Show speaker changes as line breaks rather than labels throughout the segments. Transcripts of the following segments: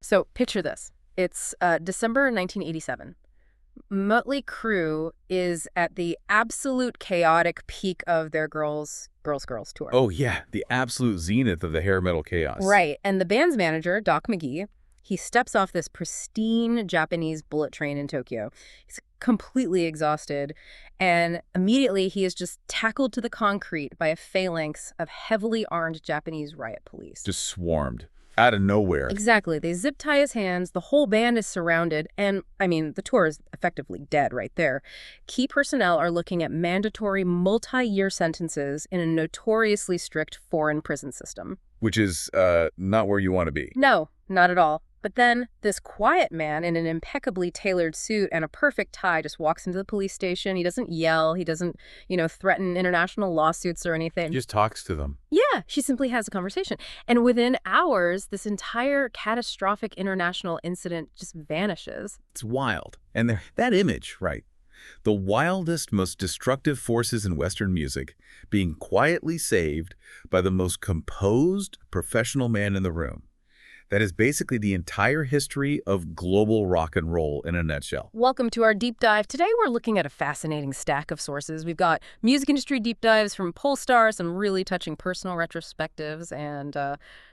So picture this. It's December 1987. Mötley Crüe is at the absolute chaotic peak of their Girls tour.
Oh, yeah, the absolute zenith of the hair metal chaos.
Right. And the band's manager, Doc McGee, he steps off this pristine Japanese bullet train in Tokyo. He's completely exhausted, and immediately he is just tackled to the concrete by a phalanx of heavily armed Japanese riot police.
Just swarmed. Out of nowhere.
Exactly. They zip tie his hands, the whole band is surrounded, and, I mean, the tour is effectively dead right there. Key personnel are looking at mandatory multi-year sentences in a notoriously strict foreign prison system.
Which is not where you want to be.
No, not at all. But then this quiet man in an impeccably tailored suit and a perfect tie just walks into the police station. He doesn't yell. He doesn't, threaten international lawsuits or anything.
He just talks to them.
Yeah, she simply has a conversation. And within hours, this entire catastrophic international incident just vanishes.
It's wild. And that image, right? The wildest, most destructive forces in Western music being quietly saved by the most composed professional man in the room. That is basically the entire history of global rock and roll in a nutshell.
Welcome to our deep dive. Today we're looking at a fascinating stack of sources. We've got music industry deep dives from Polestar, some really touching personal retrospectives, and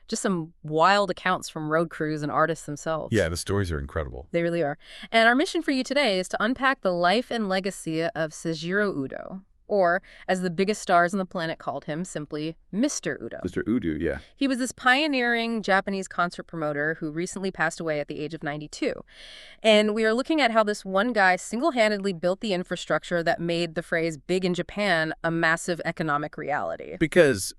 just some wild accounts from road crews and artists themselves.
Yeah, the stories are incredible.
They really are. And our mission for you today is to unpack the life and legacy of Seijiro Udo. Or, as the biggest stars on the planet called him, simply Mr. Udo.
Mr. Udo, yeah.
He was this pioneering Japanese concert promoter who recently passed away at the age of 92. And we are looking at how this one guy single-handedly built the infrastructure that made the phrase big in Japan a massive economic reality.
Because,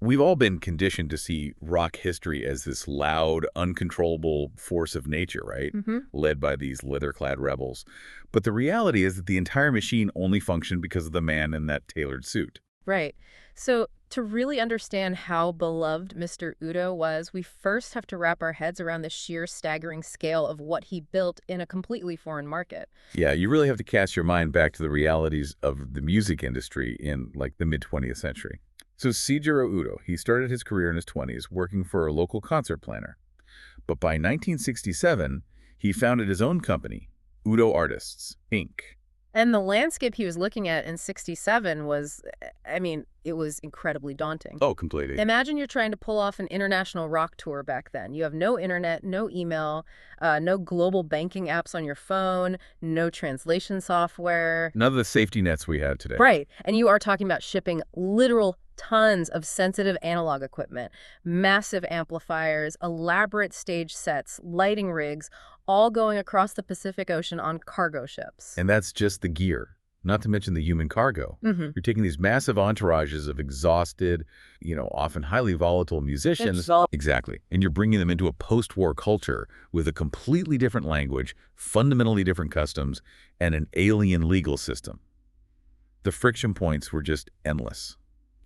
we've all been conditioned to see rock history as this loud, uncontrollable force of nature, right? Led by these leather-clad rebels. But the reality is that the entire machine only functioned because of the man in that tailored suit.
Right. So to really understand how beloved Mr. Udo was, we first have to wrap our heads around the sheer staggering scale of what he built in a completely foreign market.
Yeah, you really have to cast your mind back to the realities of the music industry in, the mid-20th century. So Seijiro Udo, he started his career in his 20s working for a local concert planner. But by 1967, he founded his own company, Udo Artists, Inc.
And the landscape he was looking at in 67 was, it was incredibly daunting.
Oh, completely.
Imagine you're trying to pull off an international rock tour back then. You have no internet, no email, no global banking apps on your phone, no translation software.
None of the safety nets we have today.
Right. And you are talking about shipping literal tons of sensitive analog equipment, massive amplifiers, elaborate stage sets, lighting rigs, all going across the Pacific Ocean on cargo ships.
And that's just the gear, not to mention the human cargo. You're taking these massive entourages of exhausted, often highly volatile musicians. Exactly. And you're bringing them into a post-war culture with a completely different language, fundamentally different customs, and an alien legal system. The friction points were just endless.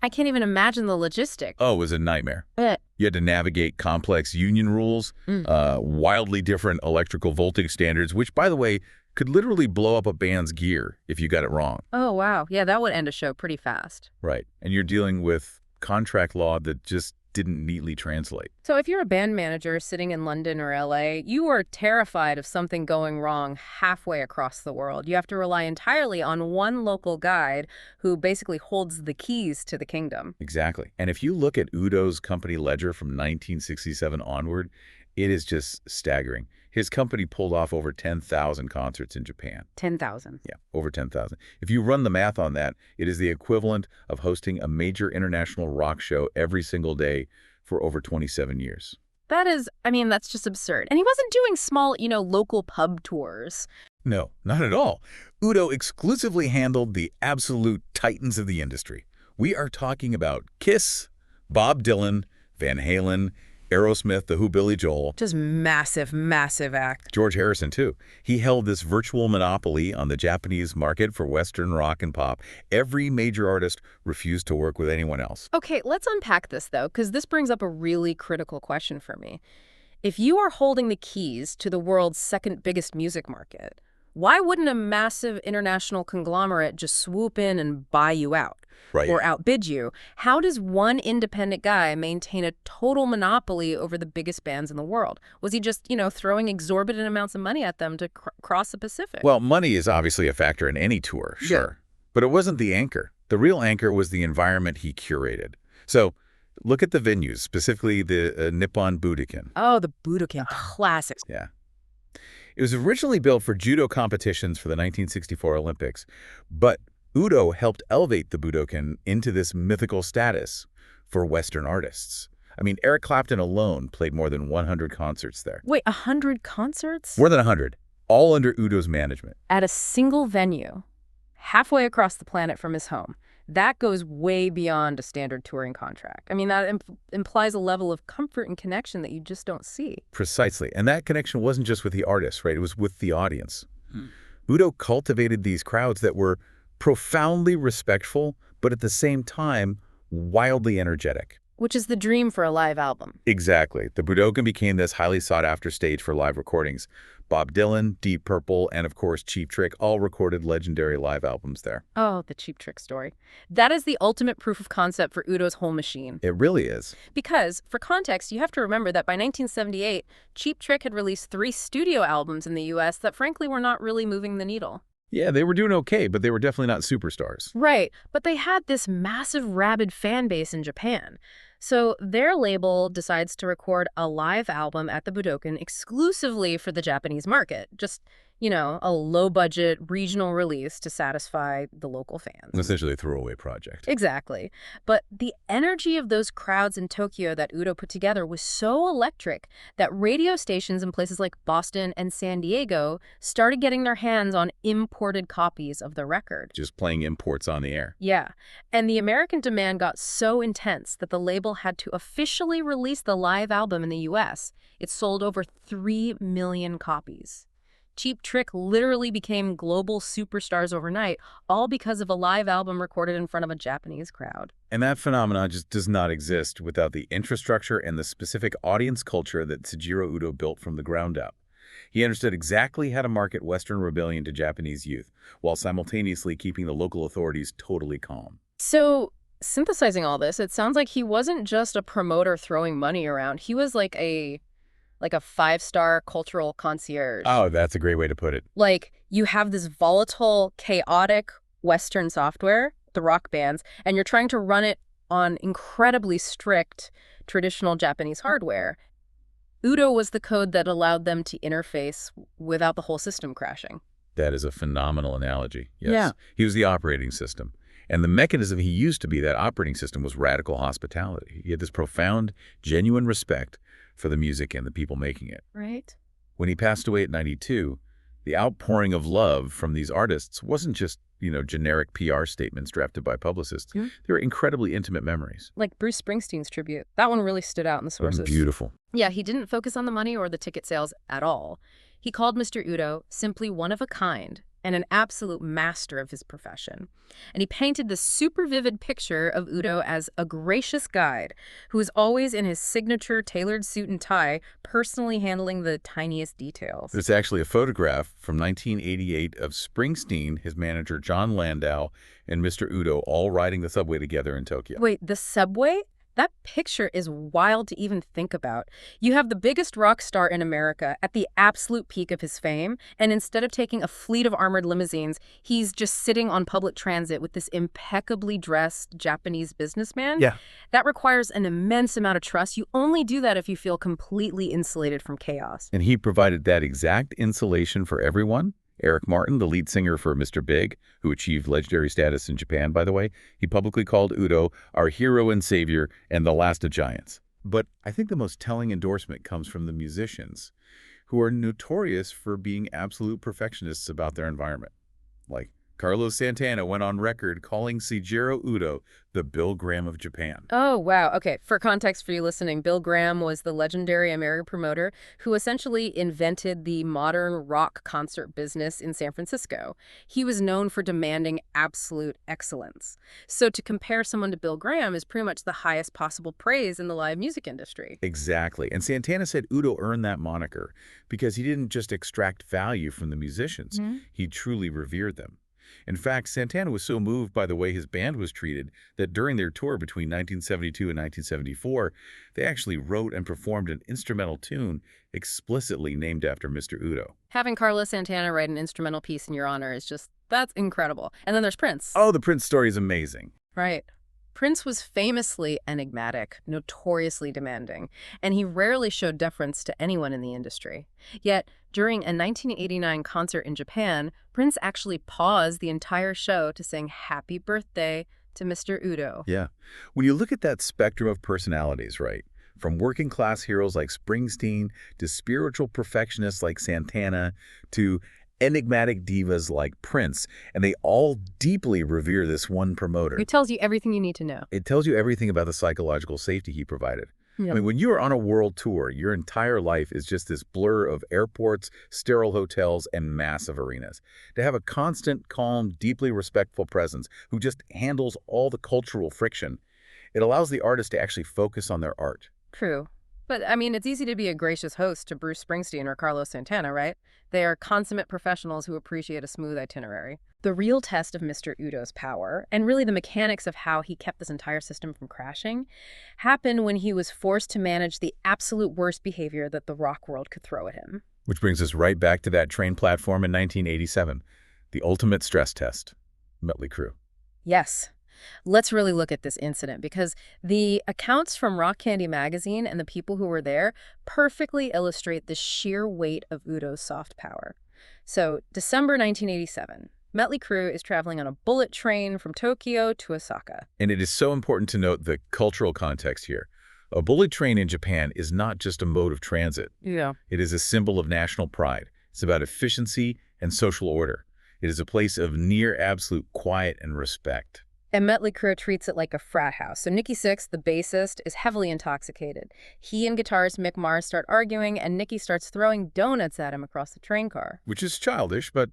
I can't even imagine the logistics.
Oh, it was a nightmare. You had to navigate complex union rules, wildly different electrical voltage standards, which, by the way, could literally blow up a band's gear if you got it wrong.
Oh, wow. Yeah, that would end a show pretty fast.
Right. And you're dealing with contract law that just didn't neatly translate.
So if you're a band manager sitting in London or LA, you are terrified of something going wrong halfway across the world. You have to rely entirely on one local guide who basically holds the keys to the kingdom.
Exactly. And if you look at Udo's company ledger from 1967 onward, it is just staggering. His company pulled off over 10,000 concerts in Japan.
10,000.
Yeah, over 10,000. If you run the math on that, it is the equivalent of hosting a major international rock show every single day for over 27 years.
That is, that's just absurd. And he wasn't doing small, local pub tours.
No, not at all. Udo exclusively handled the absolute titans of the industry. We are talking about Kiss, Bob Dylan, Van Halen, Aerosmith, The Who, Billy Joel.
Just massive, massive act.
George Harrison, too. He held this virtual monopoly on the Japanese market for Western rock and pop. Every major artist refused to work with anyone else.
Okay, let's unpack this, though, because this brings up a really critical question for me. If you are holding the keys to the world's second biggest music market, why wouldn't a massive international conglomerate just swoop in and buy you out?
Right.
or outbid you. How does one independent guy maintain a total monopoly over the biggest bands in the world? Was he just, throwing exorbitant amounts of money at them to cross the Pacific?
Well, money is obviously a factor in any tour, sure. But it wasn't the anchor. The real anchor was the environment he curated. So look at the venues, specifically the Nippon Budokan.
Oh, the Budokan classics.
Yeah. It was originally built for judo competitions for the 1964 Olympics, but Udo helped elevate the Budokan into this mythical status for Western artists. I mean, Eric Clapton alone played more than 100 concerts there.
Wait, 100 concerts?
More than 100, all under Udo's management.
At a single venue, halfway across the planet from his home. That goes way beyond a standard touring contract. I mean, that implies a level of comfort and connection that you just don't see.
Precisely. And that connection wasn't just with the artists, right? It was with the audience. Udo cultivated these crowds that were profoundly respectful, but at the same time, wildly energetic.
Which is the dream for a live album.
Exactly. The Budokan became this highly sought-after stage for live recordings. Bob Dylan, Deep Purple, and of course Cheap Trick all recorded legendary live albums there.
Oh, the Cheap Trick story. That is the ultimate proof of concept for Udo's whole machine.
It really is.
Because, for context, you have to remember that by 1978, Cheap Trick had released 3 studio albums in the U.S. that frankly were not really moving the needle.
Yeah, they were doing okay, but they were definitely not superstars.
Right, but they had this massive rabid fan base in Japan. So their label decides to record a live album at the Budokan exclusively for the Japanese market. Just, a low-budget regional release to satisfy the local fans.
Essentially a throwaway project.
Exactly. But the energy of those crowds in Tokyo that Udo put together was so electric that radio stations in places like Boston and San Diego started getting their hands on imported copies of the record.
Just playing imports on the air.
Yeah. And the American demand got so intense that the label had to officially release the live album in the U.S. It sold over 3 million copies. Cheap Trick literally became global superstars overnight, all because of a live album recorded in front of a Japanese crowd.
And that phenomenon just does not exist without the infrastructure and the specific audience culture that Seijiro Udo built from the ground up. He understood exactly how to market Western rebellion to Japanese youth, while simultaneously keeping the local authorities totally calm.
So, synthesizing all this, it sounds like he wasn't just a promoter throwing money around. He was like a 5-star cultural concierge.
Oh, that's a great way to put it.
Like, you have this volatile, chaotic Western software, the rock bands, and you're trying to run it on incredibly strict traditional Japanese hardware. Udo was the code that allowed them to interface without the whole system crashing.
That is a phenomenal analogy. Yes.
Yeah.
He was the operating system. And the mechanism he used to be that operating system was radical hospitality. He had this profound, genuine respect for the music and the people making it.
Right.
When he passed away at 92, the outpouring of love from these artists wasn't just, generic PR statements drafted by publicists. They were incredibly intimate memories.
Like Bruce Springsteen's tribute. That one really stood out in the sources.
Beautiful.
Yeah, he didn't focus on the money or the ticket sales at all. He called Mr. Udo simply one of a kind and an absolute master of his profession. And he painted this super vivid picture of Udo as a gracious guide who is always in his signature tailored suit and tie, personally handling the tiniest details.
There's actually a photograph from 1988 of Springsteen, his manager John Landau, and Mr. Udo all riding the subway together in Tokyo.
Wait, the subway? That picture is wild to even think about. You have the biggest rock star in America at the absolute peak of his fame, and instead of taking a fleet of armored limousines, he's just sitting on public transit with this impeccably dressed Japanese businessman.
Yeah.
That requires an immense amount of trust. You only do that if you feel completely insulated from chaos.
And he provided that exact insulation for everyone. Eric Martin, the lead singer for Mr. Big, who achieved legendary status in Japan, by the way, he publicly called Udo our hero and savior and the last of giants. But I think the most telling endorsement comes from the musicians, who are notorious for being absolute perfectionists about their environment. Like Carlos Santana went on record calling Seijiro Udo the Bill Graham of Japan.
Oh, wow. Okay, for context for you listening, Bill Graham was the legendary American promoter who essentially invented the modern rock concert business in San Francisco. He was known for demanding absolute excellence. So to compare someone to Bill Graham is pretty much the highest possible praise in the live music industry.
Exactly. And Santana said Udo earned that moniker because he didn't just extract value from the musicians. He truly revered them. In fact, Santana was so moved by the way his band was treated that during their tour between 1972 and 1974, they actually wrote and performed an instrumental tune explicitly named after Mr. Udo.
Having Carlos Santana write an instrumental piece in your honor is just, that's incredible. And then there's Prince.
Oh, the Prince story is amazing.
Right. Prince was famously enigmatic, notoriously demanding, and he rarely showed deference to anyone in the industry. Yet, during a 1989 concert in Japan, Prince actually paused the entire show to sing Happy Birthday to Mr. Udo.
Yeah. When you look at that spectrum of personalities, right, from working-class heroes like Springsteen to spiritual perfectionists like Santana to enigmatic divas like Prince, and they all deeply revere this one promoter.
It tells you everything you need to know.
It tells you everything about the psychological safety he provided.
Yep.
I mean, when you are on a world tour, your entire life is just this blur of airports, sterile hotels, and massive arenas. To have a constant, calm, deeply respectful presence who just handles all the cultural friction, it allows the artist to actually focus on their art.
True. But, I mean, it's easy to be a gracious host to Bruce Springsteen or Carlos Santana, right? They are consummate professionals who appreciate a smooth itinerary. The real test of Mr. Udo's power, and really the mechanics of how he kept this entire system from crashing, happened when he was forced to manage the absolute worst behavior that the rock world could throw at him.
Which brings us right back to that train platform in 1987, the ultimate stress test, Mötley Crüe.
Yes. Let's really look at this incident because the accounts from Rock Candy magazine and the people who were there perfectly illustrate the sheer weight of Udo's soft power. So, December 1987, Mötley Crüe is traveling on a bullet train from Tokyo to Osaka.
And it is so important to note the cultural context here. A bullet train in Japan is not just a mode of transit.
Yeah.
It is a symbol of national pride. It's about efficiency and social order. It is a place of near absolute quiet and respect.
And Mötley Crüe treats it like a frat house. So Nikki Sixx, the bassist, is heavily intoxicated. He and guitarist Mick Mars start arguing, and Nikki starts throwing donuts at him across the train car.
Which is childish, but,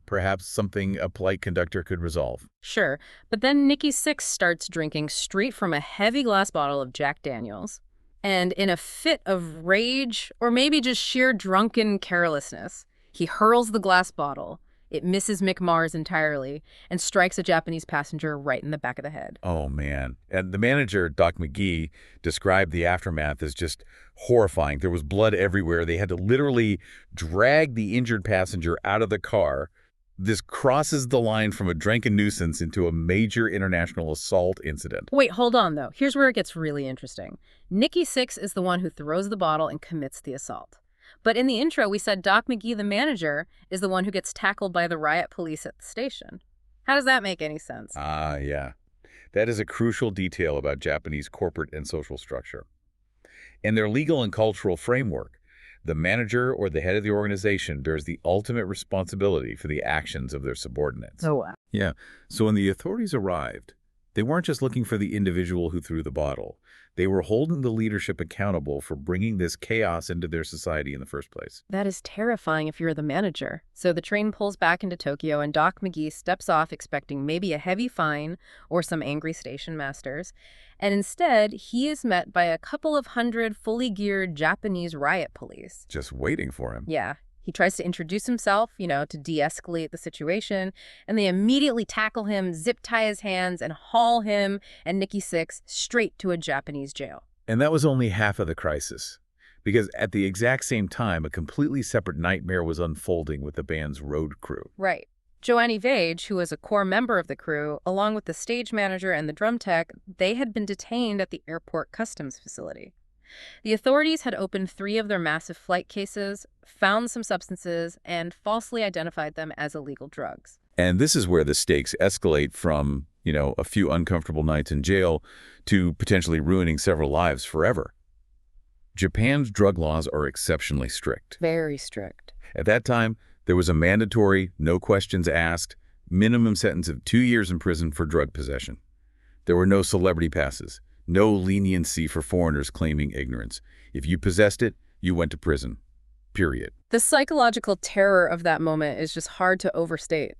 perhaps something a polite conductor could resolve.
Sure, but then Nikki Sixx starts drinking straight from a heavy glass bottle of Jack Daniels. And in a fit of rage, or maybe just sheer drunken carelessness, he hurls the glass bottle. It misses Mick Mars entirely and strikes a Japanese passenger right in the back of the head.
Oh, man. And the manager, Doc McGee, described the aftermath as just horrifying. There was blood everywhere. They had to literally drag the injured passenger out of the car. This crosses the line from a drunken nuisance into a major international assault incident.
Wait, hold on, though. Here's where it gets really interesting. Nikki Sixx is the one who throws the bottle and commits the assault. But in the intro, we said Doc McGee, the manager, is the one who gets tackled by the riot police at the station. How does that make any sense?
Yeah. That is a crucial detail about Japanese corporate and social structure. In their legal and cultural framework, the manager or the head of the organization bears the ultimate responsibility for the actions of their subordinates.
Oh, wow.
Yeah. So when the authorities arrived, they weren't just looking for the individual who threw the bottle. They were holding the leadership accountable for bringing this chaos into their society in the first place.
That is terrifying if you're the manager. So the train pulls back into Tokyo and Doc McGee steps off expecting maybe a heavy fine or some angry station masters. And instead, he is met by a couple of hundred fully geared Japanese riot police.
Just waiting for him.
Yeah. He tries to introduce himself, to de-escalate the situation, and they immediately tackle him, zip tie his hands, and haul him and Nikki Sixx straight to a Japanese jail.
And that was only half of the crisis, because at the exact same time, a completely separate nightmare was unfolding with the band's road crew.
Right. Joanne Vage, who was a core member of the crew, along with the stage manager and the drum tech, they had been detained at the airport customs facility. The authorities had opened 3 of their massive flight cases, found some substances, and falsely identified them as illegal drugs.
And this is where the stakes escalate from, a few uncomfortable nights in jail to potentially ruining several lives forever. Japan's drug laws are exceptionally strict.
Very strict.
At that time, there was a mandatory, no questions asked, minimum sentence of 2 years in prison for drug possession. There were no celebrity passes. No leniency for foreigners claiming ignorance. If you possessed it, you went to prison. Period.
The psychological terror of that moment is just hard to overstate.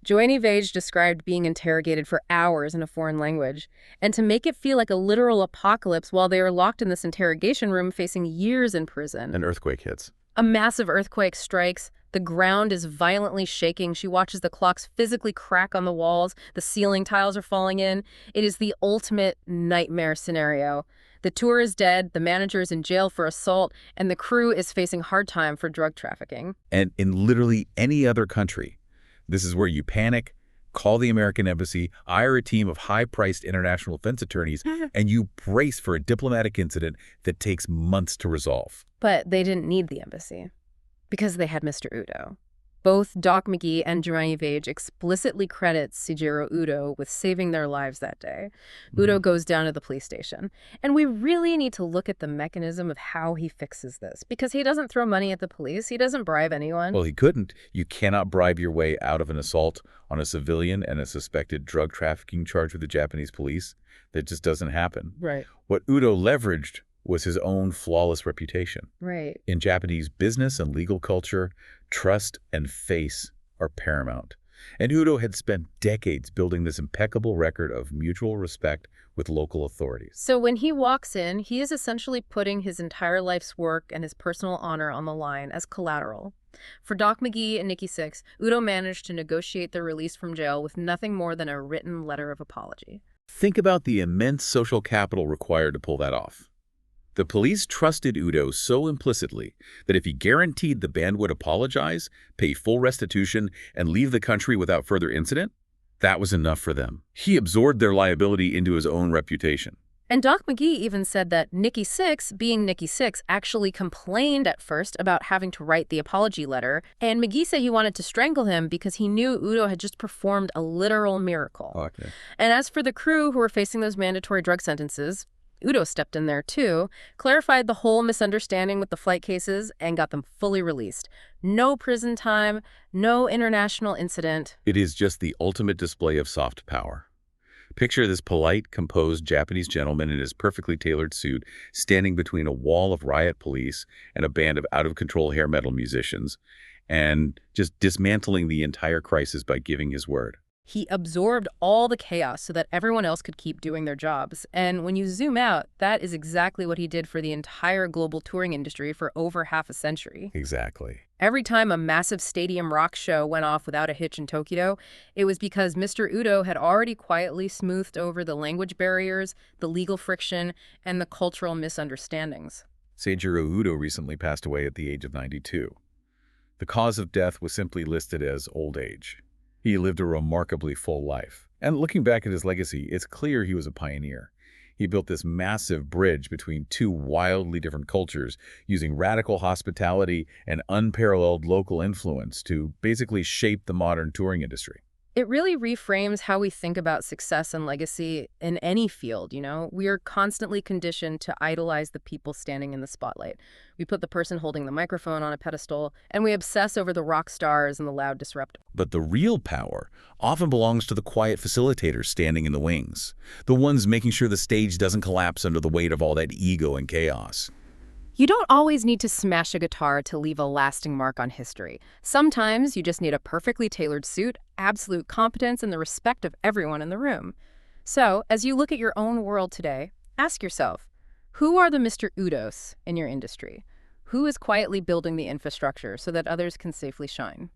Joanne Vage described being interrogated for hours in a foreign language, and to make it feel like a literal apocalypse while they are locked in this interrogation room facing years in prison.
An earthquake hits.
A massive earthquake strikes, The ground is violently shaking. She watches the clocks physically crack on the walls. The ceiling tiles are falling in. It is the ultimate nightmare scenario. The tour is dead, the manager is in jail for assault, and the crew is facing hard time for drug trafficking.
And in literally any other country, this is where you panic, call the American embassy, hire a team of high-priced international defense attorneys, and you brace for a diplomatic incident that takes months to resolve.
But they didn't need the embassy, because they had Mr. Udo. Both Doc McGee and Joanne Vage explicitly credit Seijiro Udo with saving their lives that day. Udo goes down to the police station. And we really need to look at the mechanism of how he fixes this, because he doesn't throw money at the police. He doesn't bribe anyone.
Well, he couldn't. You cannot bribe your way out of an assault on a civilian and a suspected drug trafficking charge with the Japanese police. That just doesn't happen.
Right.
What Udo leveraged was his own flawless reputation.
Right.
In Japanese business and legal culture, trust and face are paramount. And Udo had spent decades building this impeccable record of mutual respect with local authorities.
So when he walks in, he is essentially putting his entire life's work and his personal honor on the line as collateral. For Doc McGee and Nikki Sixx, Udo managed to negotiate their release from jail with nothing more than a written letter of apology.
Think about the immense social capital required to pull that off. The police trusted Udo so implicitly that if he guaranteed the band would apologize, pay full restitution, and leave the country without further incident, that was enough for them. He absorbed their liability into his own reputation.
And Doc McGee even said that Nikki Sixx, being Nikki Sixx, actually complained at first about having to write the apology letter, and McGee said he wanted to strangle him because he knew Udo had just performed a literal miracle.
Okay.
And as for the crew who were facing those mandatory drug sentences, Udo stepped in there too, clarified the whole misunderstanding with the flight cases, and got them fully released. No prison time, no international incident.
It is just the ultimate display of soft power. Picture this polite, composed Japanese gentleman in his perfectly tailored suit standing between a wall of riot police and a band of out-of-control hair metal musicians and just dismantling the entire crisis by giving his word.
He absorbed all the chaos so that everyone else could keep doing their jobs. And when you zoom out, that is exactly what he did for the entire global touring industry for over half a century.
Exactly.
Every time a massive stadium rock show went off without a hitch in Tokyo, it was because Mr. Udo had already quietly smoothed over the language barriers, the legal friction, and the cultural misunderstandings.
Seijiro Udo recently passed away at the age of 92. The cause of death was simply listed as old age. He lived a remarkably full life. And looking back at his legacy, it's clear he was a pioneer. He built this massive bridge between two wildly different cultures, using radical hospitality and unparalleled local influence to basically shape the modern touring industry.
It really reframes how we think about success and legacy in any field, you know? We are constantly conditioned to idolize the people standing in the spotlight. We put the person holding the microphone on a pedestal, and we obsess over the rock stars and the loud disruptors.
But the real power often belongs to the quiet facilitators standing in the wings, the ones making sure the stage doesn't collapse under the weight of all that ego and chaos.
You don't always need to smash a guitar to leave a lasting mark on history. Sometimes you just need a perfectly tailored suit, absolute competence, and the respect of everyone in the room. So, as you look at your own world today, ask yourself, who are the Mr. Udos in your industry? Who is quietly building the infrastructure so that others can safely shine?